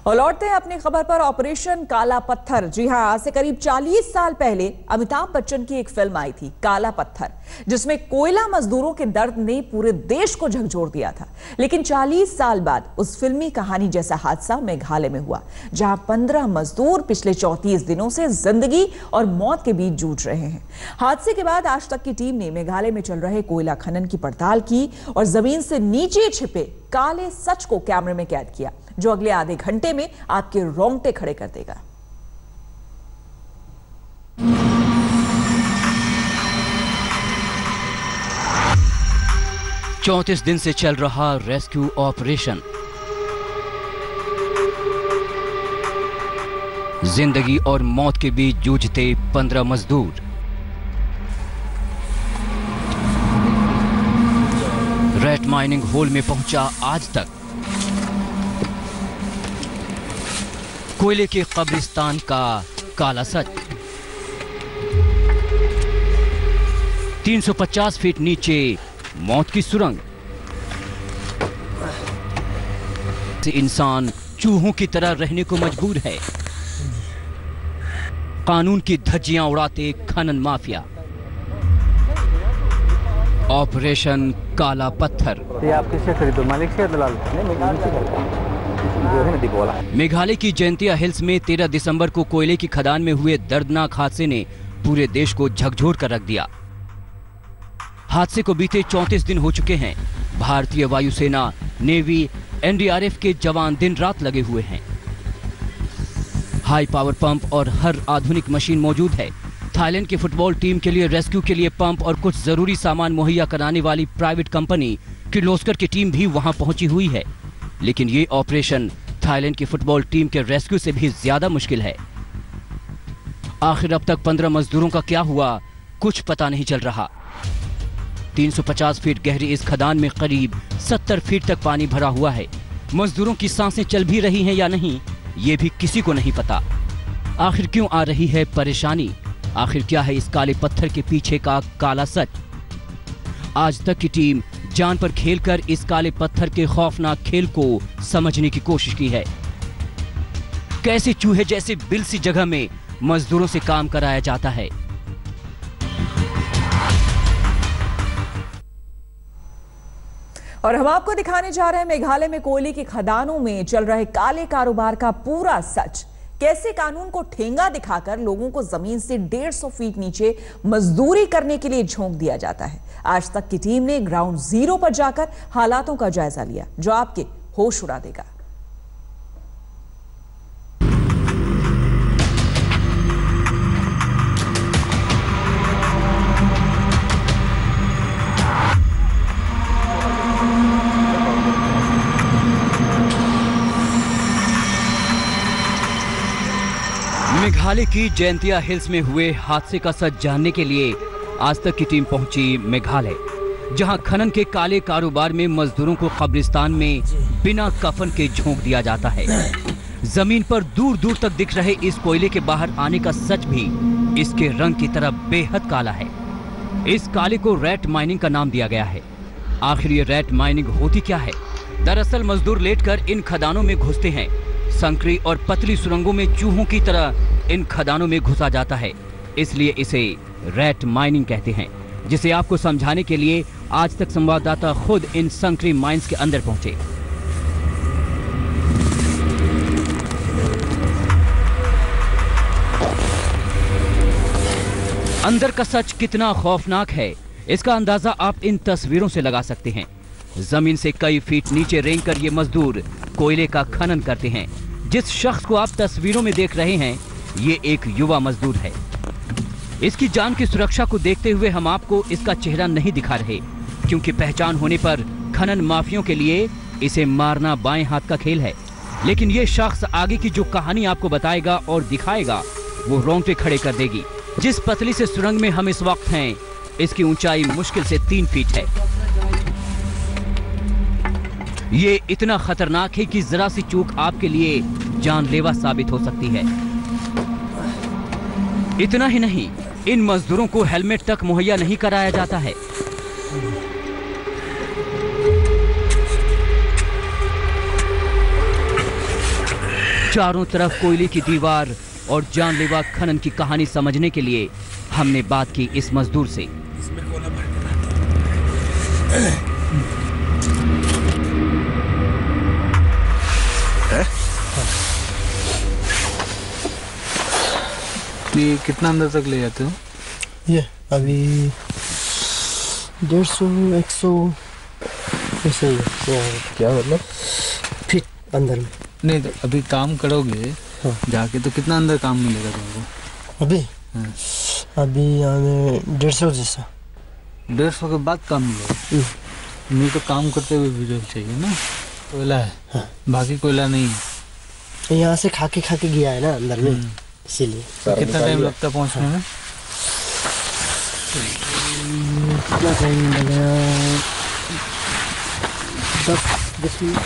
और लौटते हैं अपनी खबर पर। ऑपरेशन काला पत्थर। जी हां, आज से करीब 40 साल पहले अमिताभ बच्चन की एक फिल्म आई थी काला पत्थर, जिसमें कोयला मजदूरों के दर्द ने पूरे देश को झकझोर दिया था। लेकिन 40 साल बाद उस फिल्मी कहानी जैसा हादसा मेघालय में हुआ, जहां 15 मजदूर पिछले 34 दिनों से जिंदगी और मौत के बीच जूझ रहे हैं। हादसे के बाद आज तक की टीम ने मेघालय में चल रहे कोयला खनन की पड़ताल की और जमीन से नीचे छिपे काले सच को कैमरे में कैद किया, जो अगले आधे घंटे में आपके रोंगटे खड़े कर देगा। चौंतीस दिन से चल रहा रेस्क्यू ऑपरेशन। जिंदगी और मौत के बीच जूझते 15 मजदूर। रेट माइनिंग होल में पहुंचा आज तक। कोयले के कब्रिस्तान का काला सच। 350 फीट नीचे मौत की सुरंग। इंसान चूहों की तरह रहने को मजबूर है। कानून की धज्जियां उड़ाते खनन माफिया। ऑपरेशन काला पत्थर। ये आप किससे खरीदो, मालिक से या दलाल? मेघालय की जयंतिया हिल्स में 13 दिसंबर को कोयले की खदान में हुए दर्दनाक हादसे ने पूरे देश को झकझोर कर रख दिया। हादसे को बीते 34 दिन हो चुके हैं। भारतीय वायुसेना, नेवी, एनडीआरएफ के जवान दिन रात लगे हुए हैं। हाई पावर पंप और हर आधुनिक मशीन मौजूद है। थाईलैंड की फुटबॉल टीम के लिए रेस्क्यू के लिए पंप और कुछ जरूरी सामान मुहैया कराने वाली प्राइवेट कंपनी किर्लोस्कर की टीम भी वहां पहुंची हुई है। लेकिन ये ऑपरेशन थाईलैंड की फुटबॉल टीम के रेस्क्यू से भी ज्यादा मुश्किल है। आखिर अब तक 15 मजदूरों का क्या हुआ, कुछ पता नहीं चल रहा। 350 फीट गहरी इस खदान में करीब 70 फीट तक पानी भरा हुआ है। मजदूरों की सांसें चल भी रही हैं या नहीं, ये भी किसी को नहीं पता। आखिर क्यों आ रही है परेशानी? आखिर क्या है इस काले पत्थर के पीछे का काला सच? आज तक की टीम जान पर खेलकर इस काले पत्थर के खौफनाक खेल को समझने की कोशिश की है। कैसे चूहे जैसे बिल सी जगह में मजदूरों से काम कराया जाता है। और हम आपको दिखाने जा रहे हैं मेघालय में कोयले की खदानों में चल रहे काले कारोबार का पूरा सच। कैसे कानून को ठेंगा दिखाकर लोगों को जमीन से 150 फीट नीचे मजदूरी करने के लिए झोंक दिया जाता है। आज तक की टीम ने ग्राउंड जीरो पर जाकर हालातों का जायजा लिया, जो आपके होश उड़ा देगा। मेघालय की जयंतिया हिल्स में हुए हादसे का सच जानने के लिए आज तक की टीम पहुंची मेघालय, जहां खनन के काले कारोबार में मजदूरों को कब्रिस्तान में बिना कफन के झोंक दिया जाता है। जमीन पर दूर दूर तक दिख रहे इस कोयले के बाहर आने का सच भी इसके रंग की तरह बेहद काला है। इस काले को रेट माइनिंग का नाम दिया गया है। आखिर ये रेट माइनिंग होती क्या है? दरअसल मजदूर लेटकर इन खदानों में घुसते हैं। संकरी और पतली सुरंगों में चूहों की तरह इन खदानों में घुसा जाता है, इसलिए इसे रेट माइनिंग कहते हैं। जिसे आपको समझाने के लिए आज तक संवाददाता खुद इन संकरी माइंस के अंदर पहुंचे। अंदर का सच कितना खौफनाक है, इसका अंदाजा आप इन तस्वीरों से लगा सकते हैं। जमीन से कई फीट नीचे रेंगकर ये मजदूर कोयले का खनन करते हैं। जिस शख्स को आप तस्वीरों में देख रहे हैं, ये एक युवा मजदूर है। इसकी जान की सुरक्षा को देखते हुए हम आपको इसका चेहरा नहीं दिखा रहे, क्योंकि पहचान होने पर खनन माफियों के लिए इसे मारना बाएं हाथ का खेल है। लेकिन ये शख्स आगे की जो कहानी आपको बताएगा और दिखाएगा, वो रोंगटे खड़े कर देगी। जिस पतली से सुरंग में हम इस वक्त हैं, इसकी ऊंचाई मुश्किल से 3 फीट है। ये इतना खतरनाक है कि जरा सी चूक आपके लिए जानलेवा साबित हो सकती है। इतना ही नहीं, इन मजदूरों को हेलमेट तक मुहैया नहीं कराया जाता है। चारों तरफ कोयले की दीवार और जानलेवा खनन की कहानी समझने के लिए हमने बात की इस मजदूर से। ये कितना अंदर तक ले जाते हो? ये अभी 150-100 ऐसे ही है। क्या मतलब फिट अंदर में? नहीं तो अभी काम करोगे हाँ। जाके तो कितना अंदर काम मिलेगा तुमको? अभी हाँ। अभी हमें 150 जैसा। 150 के बाद काम मिलेगा? नहीं तो काम करते हुए भी चाहिए ना। कोयला है हाँ। बाकी कोयला नहीं है। यहाँ से खा के गया है ना अंदर में, इसीलिए। तो कितना टाइम लगता है पहुँचने में? कितना टाइम लगेगा? 10 मिनट।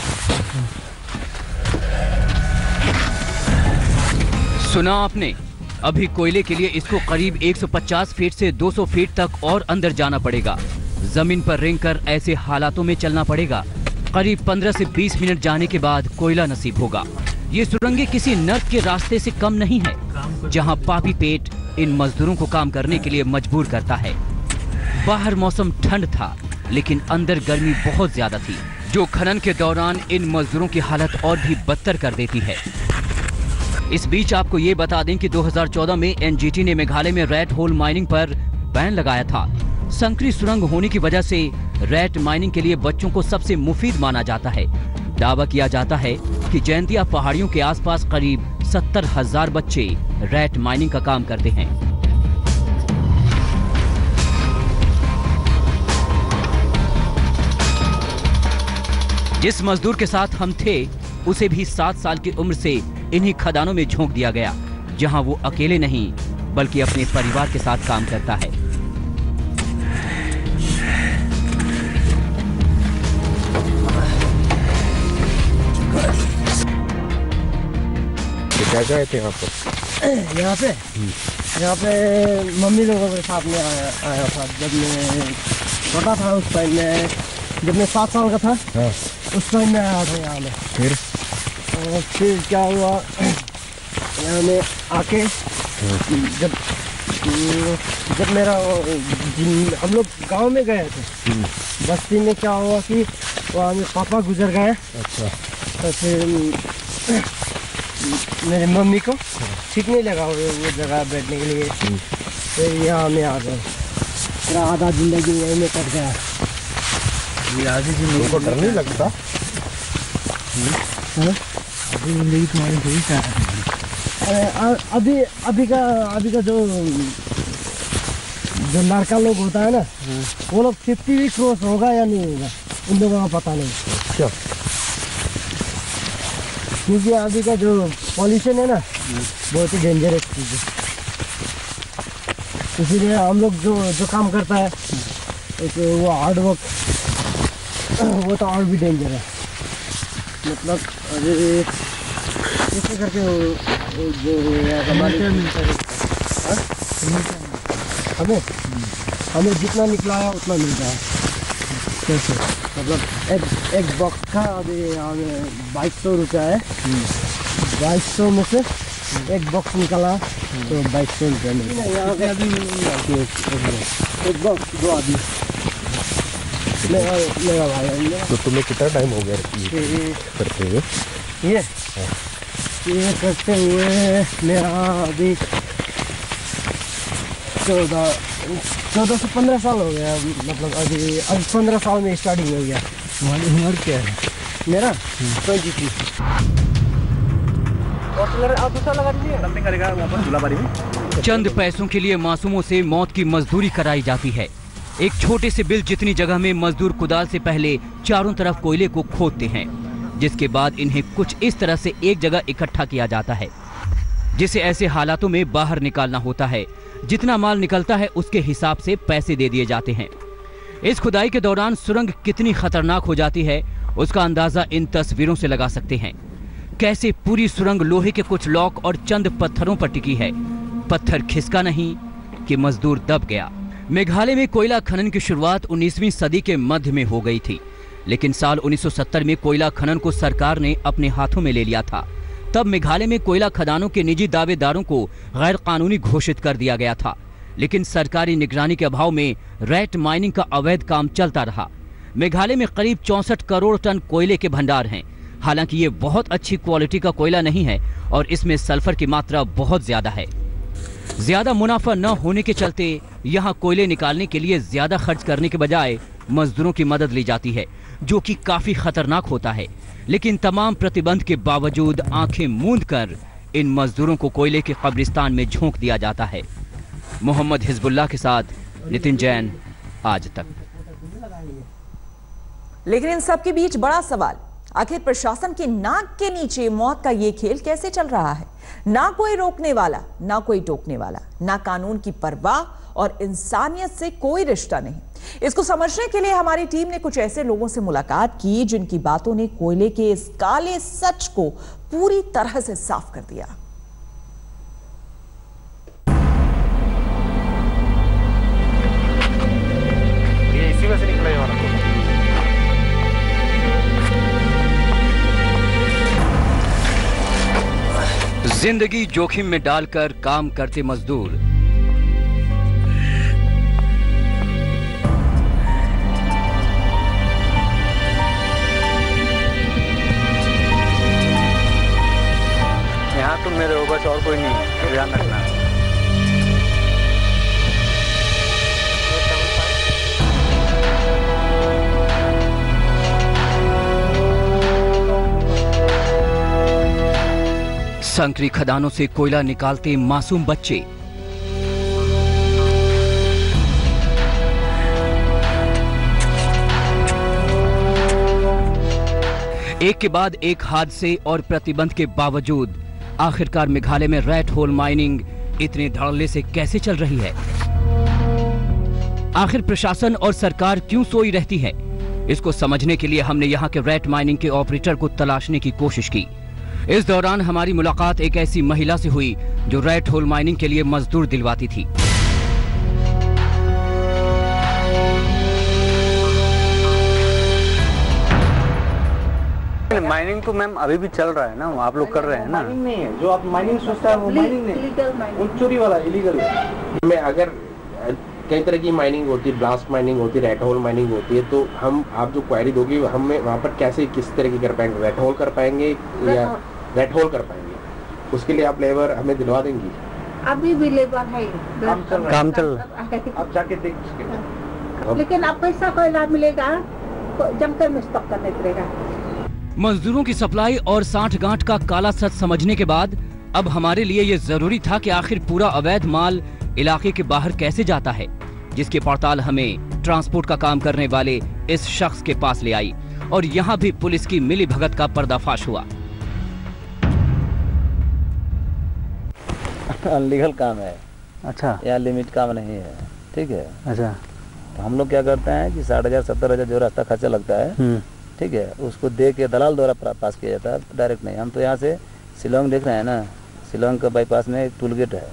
सुना आपने, अभी कोयले के लिए इसको करीब 150 फीट से 200 फीट तक और अंदर जाना पड़ेगा। जमीन पर रेंगकर ऐसे हालातों में चलना पड़ेगा। करीब 15 से 20 मिनट जाने के बाद कोयला नसीब होगा। ये सुरंगें किसी नर्क के रास्ते से कम नहीं है, जहां पापी पेट इन मजदूरों को काम करने के लिए मजबूर करता है। बाहर मौसम ठंड था, लेकिन अंदर गर्मी बहुत ज्यादा थी, जो खनन के दौरान इन मजदूरों की हालत और भी बदतर कर देती है। इस बीच आपको ये बता दें कि 2014 में एनजीटी ने मेघालय में रैट होल माइनिंग पर बैन लगाया था। संकरी सुरंग होने की वजह से रैट माइनिंग के लिए बच्चों को सबसे मुफीद माना जाता है। दावा किया जाता है कि जयंतिया पहाड़ियों के आसपास करीब 70,000 बच्चे रैट माइनिंग का काम करते हैं। जिस मजदूर के साथ हम थे, उसे भी 7 साल की उम्र से इन्हीं खदानों में झोंक दिया गया, जहां वो अकेले नहीं बल्कि अपने परिवार के साथ काम करता है। क्या गए थे यहाँ पे मम्मी लोगों के साथ में आया था जब मैं छोटा था। उस टाइम में जब मैं 7 साल का था, हाँ। उस टाइम में आया था यहाँ में। फिर क्या हुआ, यहाँ में आके जब मेरा हम लोग गांव में गए थे, बस्ती में क्या हुआ कि वहाँ में पापा गुजर गए। अच्छा। तो फिर मेरे मम्मी को ठीक नहीं लगा वो जगह बैठने के लिए, फिर यहाँ में आ गए। मेरा आधा जिंदगी यहीं में कट गया। आधी जिंदगी को डर नहीं लगता? आधी जिंदगी तुम्हारी थोड़ी क्या है? अभी का जो लड़का लोग होता है ना, वो लोग 50 भी क्रॉस होगा या नहीं होगा, उन लोगों का पता नहीं। क्या? क्योंकि अभी का जो पॉल्यूशन है ना, बहुत ही डेंजरस चीज़ है। इसीलिए हम लोग जो काम करता है वो हार्ड वर्क, वो तो और भी डेंजर है। मतलब अरे कैसे करके जो हमें जितना निकला है उतना मिलता है। कैसे? मतलब एक बॉक्स का अभी हमें 2200 रुपया है। 2200 में से एक बॉक्स निकला तो 2200 रुपया मिलता है। एक बॉक्स 2 आदमी मेरा भाई है। तो तुम्हें कितना टाइम हो गया करते हुए? ये करते हुए मेरा अभी 14 से 15 साल हो गया। मतलब अभी 15 साल में स्टार्टिंग हो गया। तुम्हारी उम्र क्या है? मेरा 23। चंद पैसों के लिए मासूमों से मौत की मजदूरी कराई जाती है। एक छोटे से बिल जितनी जगह में मजदूर कुदाल से पहले चारों तरफ कोयले को खोदते हैं, जिसके बाद इन्हें कुछ इस तरह से एक जगह इकट्ठा किया जाता है, जिसे ऐसे हालातों में बाहर निकालना होता है। जितना माल निकलता है उसके हिसाब से पैसे दे दिए जाते हैं। इस खुदाई के दौरान सुरंग कितनी खतरनाक हो जाती है, उसका अंदाजा इन तस्वीरों से लगा सकते हैं। कैसे पूरी सुरंग लोहे के कुछ लॉक और चंद पत्थरों पर टिकी है। पत्थर खिसका नहीं कि मजदूर दब गया। मेघालय में कोयला खनन की शुरुआत 19वीं सदी के मध्य में हो गई थी, लेकिन साल 1970 में कोयला खनन को सरकार ने अपने हाथों में ले लिया था। तब मेघालय में कोयला खदानों के निजी दावेदारों को गैर कानूनी घोषित कर दिया गया था, लेकिन सरकारी निगरानी के अभाव में रैट माइनिंग का अवैध काम चलता रहा। मेघालय में करीब 64 करोड़ टन कोयले के भंडार हैं। हालांकि ये बहुत अच्छी क्वालिटी का कोयला नहीं है और इसमें सल्फर की मात्रा बहुत ज्यादा है। ज्यादा मुनाफा न होने के चलते यहाँ कोयले निकालने के लिए ज्यादा खर्च करने के बजाय मजदूरों की मदद ली जाती है, जो कि काफी खतरनाक होता है। लेकिन तमाम प्रतिबंध के बावजूद आंखें मूंद कर इन मजदूरों को कोयले के कब्रिस्तान में झोंक दिया जाता है। मोहम्मद हिजबुल्लाह के साथ नितिन जैन, आज तक। लेकिन इन सब के बीच बड़ा सवाल, आखिर प्रशासन की नाक के नीचे मौत का ये खेल कैसे चल रहा है? ना कोई रोकने वाला, ना कोई टोकने वाला, ना कानून की परवाह और इंसानियत से कोई रिश्ता नहीं। इसको समझने के लिए हमारी टीम ने कुछ ऐसे लोगों से मुलाकात की जिनकी बातों ने कोयले के इस काले सच को पूरी तरह से साफ कर दिया। ये इसी में से निकला ये वाला। जिंदगी जोखिम में डालकर काम करते मजदूर, यहाँ तुम मेरे हो, बस और कोई नहीं, ध्यान रखना। संकरी खदानों से कोयला निकालते मासूम बच्चे, एक के बाद एक हादसे और प्रतिबंध के बावजूद आखिरकार मेघालय में रैट होल माइनिंग इतने धड़ल्ले से कैसे चल रही है? आखिर प्रशासन और सरकार क्यों सोई रहती है? इसको समझने के लिए हमने यहाँ के रैट माइनिंग के ऑपरेटर को तलाशने की कोशिश की। इस दौरान हमारी मुलाकात एक ऐसी महिला से हुई जो रैट होल माइनिंग के लिए मजदूर दिलवाती थी। माइनिंग तो मैम अभी भी चल रहा है ना, आप लोग कर रहे हैं ना। माइनिंग नहीं है, जो आप माइनिंग सोचता है वो माइनिंग नहीं, वो चोरी वाला इलीगल है। में अगर कई तरह की माइनिंग होती है, ब्लास्ट माइनिंग होती है, रेट होल माइनिंग होती है, तो हम आप जो क्वारी दोगी हमें वहाँ पर कैसे किस तरह की कर पाएंगे? रेट होल कर पाएंगे या रेट होल कर पाएंगे? उसके लिए आप लेबर हमें दिलवा देंगी? अभी भी लेबर है, काम चल रहा है। आप जाके देख सकते। लेकिन अब पैसा कोयला मिलेगा, जमकर में स्टॉक करने पड़ेगा। मजदूरों की सप्लाई और साठ-गांठ का काला सच समझने के बाद अब हमारे लिए ये जरूरी था कि आखिर पूरा अवैध माल इलाके के बाहर कैसे जाता है, जिसकी पड़ताल हमें ट्रांसपोर्ट का काम करने वाले इस शख्स के पास ले आई और यहाँ भी पुलिस की मिली भगत का पर्दाफाश हुआ। अनलीगल काम है। अच्छा, यहाँ लिमिट काम नहीं है, ठीक है। अच्छा, तो हम लोग क्या करते हैं कि 60,000 70,000 जो रास्ता खर्चा लगता है, ठीक है, उसको दे के दलाल द्वारा पास किया जाता है, डायरेक्ट नहीं। हम तो यहाँ से शिलोंग देख रहे हैं ना, शिलोंग का बाईपास में एक टूल गेट है,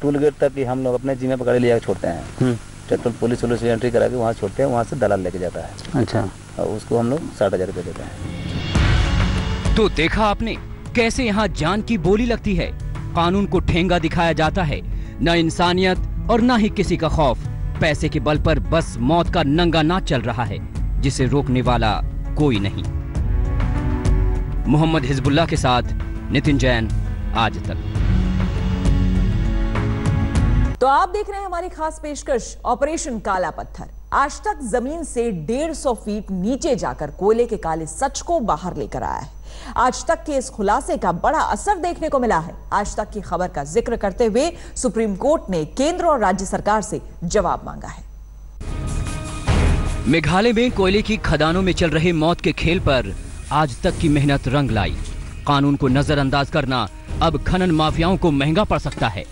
टूल गेट तक ही हम लोग अपने जिम्मे पर गाड़ी ले जाकर छोड़ते हैं। ट्रैक्टर पुलिस एंट्री करा के वहाँ छोड़ते हैं, वहाँ से दलाल लेके जाता है। अच्छा, और उसको हम लोग 60,000 रुपये देते हैं। तो देखा आपने कैसे यहाँ जान की बोली लगती है, कानून को ठेंगा दिखाया जाता है, न इंसानियत और न ही किसी का खौफ। पैसे के बल पर बस मौत का नंगा नाच चल रहा है, जिसे रोकने वाला कोई नहीं। मोहम्मद हिजबुल्लाह के साथ नितिन जैन, आज तक। तो आप देख रहे हैं हमारी खास पेशकश ऑपरेशन काला पत्थर। आज तक जमीन से 150 फीट नीचे जाकर कोयले के काले सच को बाहर लेकर आया है। आज तक के इस खुलासे का बड़ा असर देखने को मिला है। आज तक की खबर का जिक्र करते हुए सुप्रीम कोर्ट ने केंद्र और राज्य सरकार से जवाब मांगा है। मेघालय में कोयले की खदानों में चल रहे मौत के खेल पर आज तक की मेहनत रंग लाई। कानून को नजरअंदाज करना अब खनन माफियाओं को महंगा पड़ सकता है।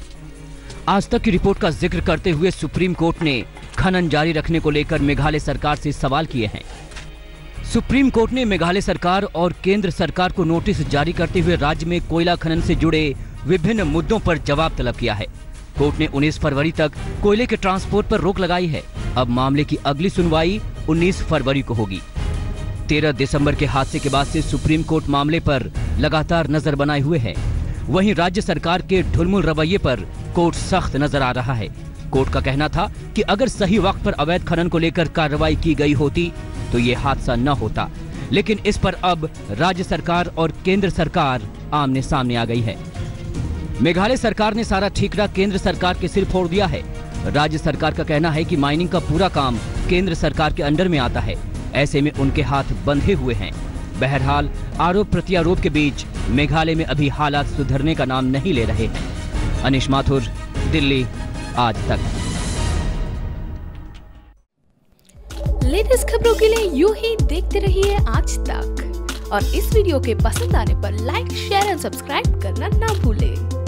आज तक की रिपोर्ट का जिक्र करते हुए सुप्रीम कोर्ट ने खनन जारी रखने को लेकर मेघालय सरकार से सवाल किए हैं। सुप्रीम कोर्ट ने मेघालय सरकार और केंद्र सरकार को नोटिस जारी करते हुए राज्य में कोयला खनन से जुड़े विभिन्न मुद्दों पर जवाब तलब किया है। कोर्ट ने 19 फरवरी तक कोयले के ट्रांसपोर्ट पर रोक लगाई है। अब मामले की अगली सुनवाई 19 फरवरी को होगी। 13 दिसंबर के हादसे के बाद से सुप्रीम कोर्ट मामले पर लगातार नजर बनाए हुए है। वहीं राज्य सरकार के ढुलमुल रवैये पर कोर्ट सख्त नजर आ रहा है। कोर्ट का कहना था कि अगर सही वक्त पर अवैध खनन को लेकर कार्रवाई की गई होती तो ये हादसा न होता, लेकिन इस पर अब राज्य सरकार और केंद्र सरकार आमने सामने आ गई है। मेघालय सरकार ने सारा ठीकरा केंद्र सरकार के सिर फोड़ दिया है। राज्य सरकार का कहना है कि माइनिंग का पूरा काम केंद्र सरकार के अंडर में आता है, ऐसे में उनके हाथ बंधे हुए हैं। बहरहाल आरोप प्रत्यारोप के बीच मेघालय में अभी हालात सुधरने का नाम नहीं ले रहे हैं। अनिश माथुर, दिल्ली, आज तक। लेटेस्ट खबरों के लिए यूं ही देखते रहिए आज तक और इस वीडियो के पसंद आने पर लाइक, शेयर और सब्सक्राइब करना ना भूलें।